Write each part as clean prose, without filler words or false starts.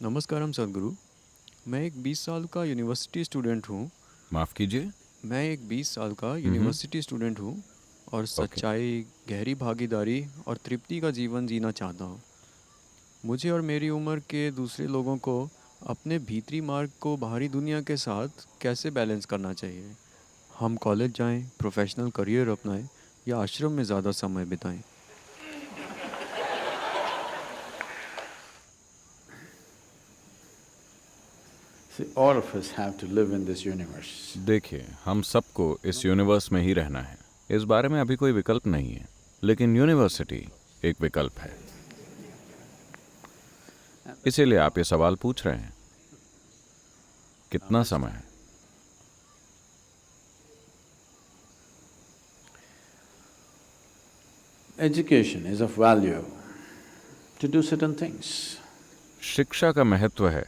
नमस्कारम सदगुरु। मैं एक 20 साल का यूनिवर्सिटी स्टूडेंट हूँ। माफ कीजिए। मैं एक 20 साल का हम्म। यूनिवर्सिटी स्टूडेंट हूँ और ओके। सच्चाई, गहरी भागीदारी और तृप्ति का जीवन जीना चाहता हूँ। मुझे और मेरी उम्र के दूसरे लोगों को अपने भीतरी मार्ग को बाहरी दुनिया के साथ कैसे बैलेंस करना चाहिए? हम कॉलेज जाएं, प्रोफेशनल करियर अपनाएं या आश्रम में ज़्यादा समय बिताएं? See, all of us have to live in this universe. देखिए, हम सबको इस यूनिवर्स में ही रहना है। इस बारे में अभी कोई विकल्प नहीं है, लेकिन यूनिवर्सिटी एक विकल्प है। इसीलिए आप ये सवाल पूछ रहे हैं, कितना समय है? Education is of value to do certain things. शिक्षा का महत्व है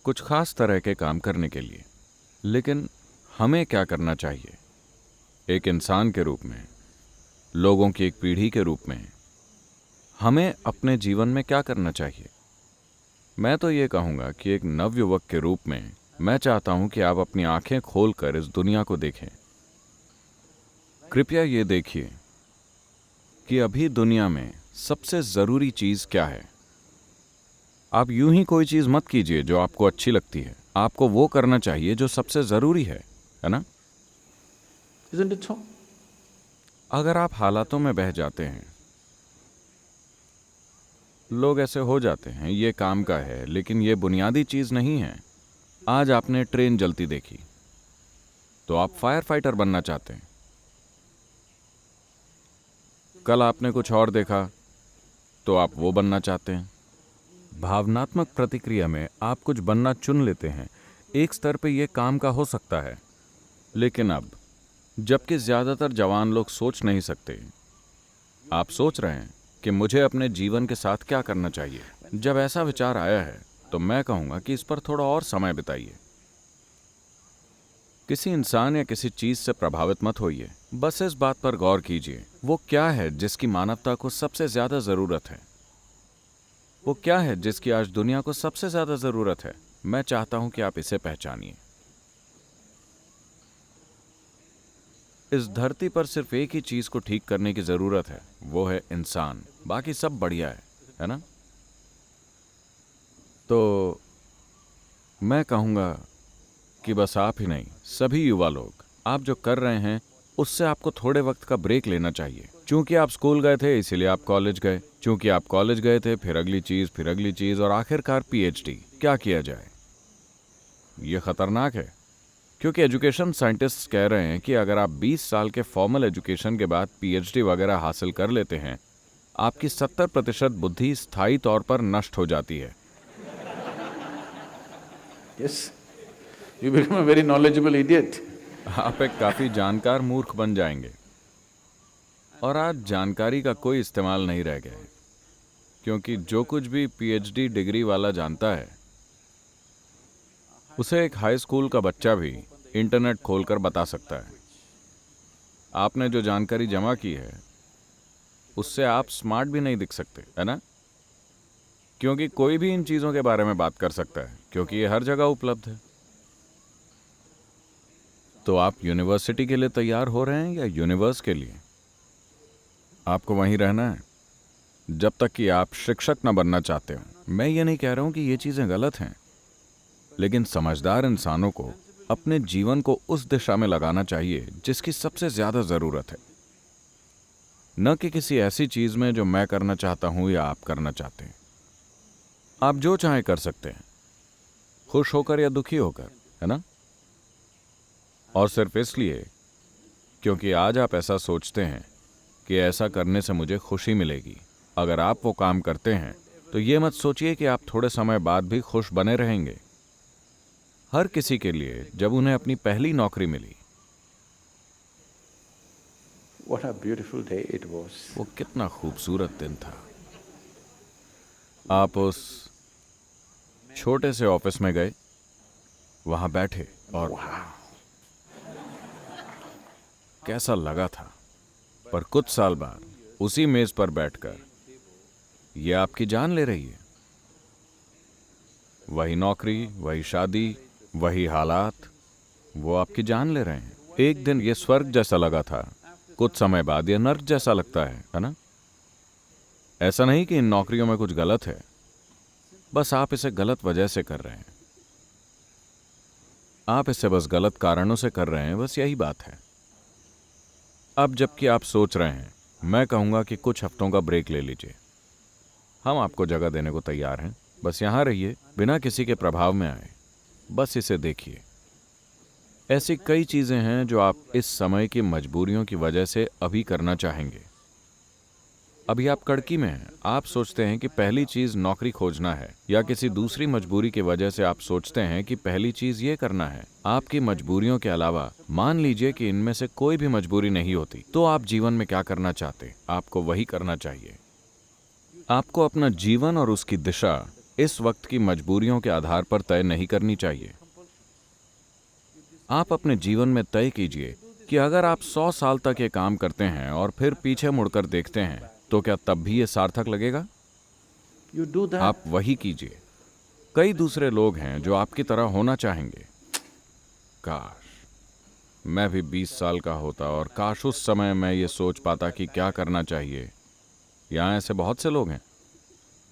कुछ खास तरह के काम करने के लिए, लेकिन हमें क्या करना चाहिए? एक इंसान के रूप में, लोगों की एक पीढ़ी के रूप में हमें अपने जीवन में क्या करना चाहिए? मैं तो ये कहूँगा कि एक नवयुवक के रूप में मैं चाहता हूँ कि आप अपनी आंखें खोलकर इस दुनिया को देखें। कृपया ये देखिए कि अभी दुनिया में सबसे ज़रूरी चीज़ क्या है। आप यूं ही कोई चीज़ मत कीजिए जो आपको अच्छी लगती है। आपको वो करना चाहिए जो सबसे ज़रूरी है ना? Isn't it so? अगर आप हालातों में बह जाते हैं, लोग ऐसे हो जाते हैं, ये काम का है, लेकिन ये बुनियादी चीज़ नहीं है। आज आपने ट्रेन जलती देखी तो आप फायर फाइटर बनना चाहते हैं। कल आपने कुछ और देखा तो आप वो बनना चाहते हैं। भावनात्मक प्रतिक्रिया में आप कुछ बनना चुन लेते हैं। एक स्तर पे ये काम का हो सकता है, लेकिन अब जबकि ज़्यादातर जवान लोग सोच नहीं सकते, आप सोच रहे हैं कि मुझे अपने जीवन के साथ क्या करना चाहिए। जब ऐसा विचार आया है तो मैं कहूँगा कि इस पर थोड़ा और समय बिताइए। किसी इंसान या किसी चीज़ से प्रभावित मत होइए। बस इस बात पर गौर कीजिए, वो क्या है जिसकी मानवता को सबसे ज़्यादा ज़रूरत है। वो क्या है जिसकी आज दुनिया को सबसे ज़्यादा ज़रूरत है। मैं चाहता हूं कि आप इसे पहचानिए। इस धरती पर सिर्फ एक ही चीज़ को ठीक करने की ज़रूरत है, वो है इंसान। बाकी सब बढ़िया है ना? तो मैं कहूँगा कि बस आप ही नहीं, सभी युवा लोग, आप जो कर रहे हैं उससे आपको थोड़े वक्त का ब्रेक लेना चाहिए। चूंकि आप स्कूल गए थे इसीलिए आप कॉलेज गए, चूंकि आप कॉलेज गए थे फिर अगली चीज, फिर अगली चीज और आखिरकार पीएचडी। क्या किया जाए? यह खतरनाक है, क्योंकि एजुकेशन साइंटिस्ट कह रहे हैं कि अगर आप 20 साल के फॉर्मल एजुकेशन के बाद पीएचडी वगैरह हासिल कर लेते हैं, आपकी 70% बुद्धि स्थायी तौर पर नष्ट हो जाती है। Yes, you become a very knowledgeable idiot. आप एक काफी जानकार मूर्ख बन जाएंगे। और आज जानकारी का कोई इस्तेमाल नहीं रह गया है, क्योंकि जो कुछ भी पीएचडी डिग्री वाला जानता है उसे एक हाई स्कूल का बच्चा भी इंटरनेट खोलकर बता सकता है। आपने जो जानकारी जमा की है उससे आप स्मार्ट भी नहीं दिख सकते, है ना? क्योंकि कोई भी इन चीजों के बारे में बात कर सकता है, क्योंकि ये हर जगह उपलब्ध है। तो आप यूनिवर्सिटी के लिए तैयार हो रहे हैं या यूनिवर्स के लिए? आपको वहीं रहना है जब तक कि आप शिक्षक न बनना चाहते हो। मैं ये नहीं कह रहा हूं कि ये चीजें गलत हैं, लेकिन समझदार इंसानों को अपने जीवन को उस दिशा में लगाना चाहिए जिसकी सबसे ज्यादा जरूरत है, न कि किसी ऐसी चीज में जो मैं करना चाहता हूं या आप करना चाहते हैं। आप जो चाहे कर सकते हैं, खुश होकर या दुखी होकर, है ना? और सिर्फ इसलिए क्योंकि आज आप ऐसा सोचते हैं कि ऐसा करने से मुझे खुशी मिलेगी। अगर आप वो काम करते हैं तो ये मत सोचिए कि आप थोड़े समय बाद भी खुश बने रहेंगे। हर किसी के लिए जब उन्हें अपनी पहली नौकरी मिली, What a beautiful day it was. वो कितना खूबसूरत दिन था। आप उस छोटे से ऑफिस में गए, वहां बैठे और कैसा लगा था। पर कुछ साल बाद उसी मेज पर बैठकर ये आपकी जान ले रही है। वही नौकरी, वही शादी, वही हालात, वो आपकी जान ले रहे हैं। एक दिन ये स्वर्ग जैसा लगा था, कुछ समय बाद ये नर्क जैसा लगता है ना? ऐसा नहीं कि इन नौकरियों में कुछ गलत है, बस आप इसे गलत वजह से कर रहे हैं। आप इसे बस गलत कारणों से कर रहे हैं, बस यही बात है। अब जबकि आप सोच रहे हैं, मैं कहूंगा कि कुछ हफ्तों का ब्रेक ले लीजिए। हम आपको जगह देने को तैयार हैं, बस यहां रहिए, बिना किसी के प्रभाव में आए, बस इसे देखिए। ऐसी कई चीजें हैं जो आप इस समय की मजबूरियों की वजह से अभी करना चाहेंगे। अभी आप कड़की में हैं, आप सोचते हैं कि पहली चीज नौकरी खोजना है, या किसी दूसरी मजबूरी की वजह से आप सोचते हैं कि पहली चीज ये करना है। आपकी मजबूरियों के अलावा मान लीजिए कि इनमें से कोई भी मजबूरी नहीं होती, तो आप जीवन में क्या करना चाहते, आपको वही करना चाहिए। आपको अपना जीवन और उसकी दिशा इस वक्त की मजबूरियों के आधार पर तय नहीं करनी चाहिए। आप अपने जीवन में तय कीजिए कि अगर आप 100 साल तक ये काम करते हैं और फिर पीछे मुड़कर देखते हैं, तो क्या तब भी ये सार्थक लगेगा? You do that. आप वही कीजिए। कई दूसरे लोग हैं जो आपकी तरह होना चाहेंगे। काश मैं भी 20 साल का होता, और काश उस समय मैं ये सोच पाता कि क्या करना चाहिए। यहाँ ऐसे बहुत से लोग हैं।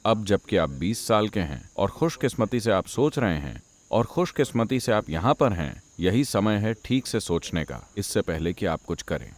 अब जबकि आप 20 साल के हैं और खुशकिस्मती से आप सोच रहे हैं, और खुशकिस्मती से आप यहाँ पर हैं, यही समय है ठीक से सोचने का, इससे पहले कि आप कुछ करें।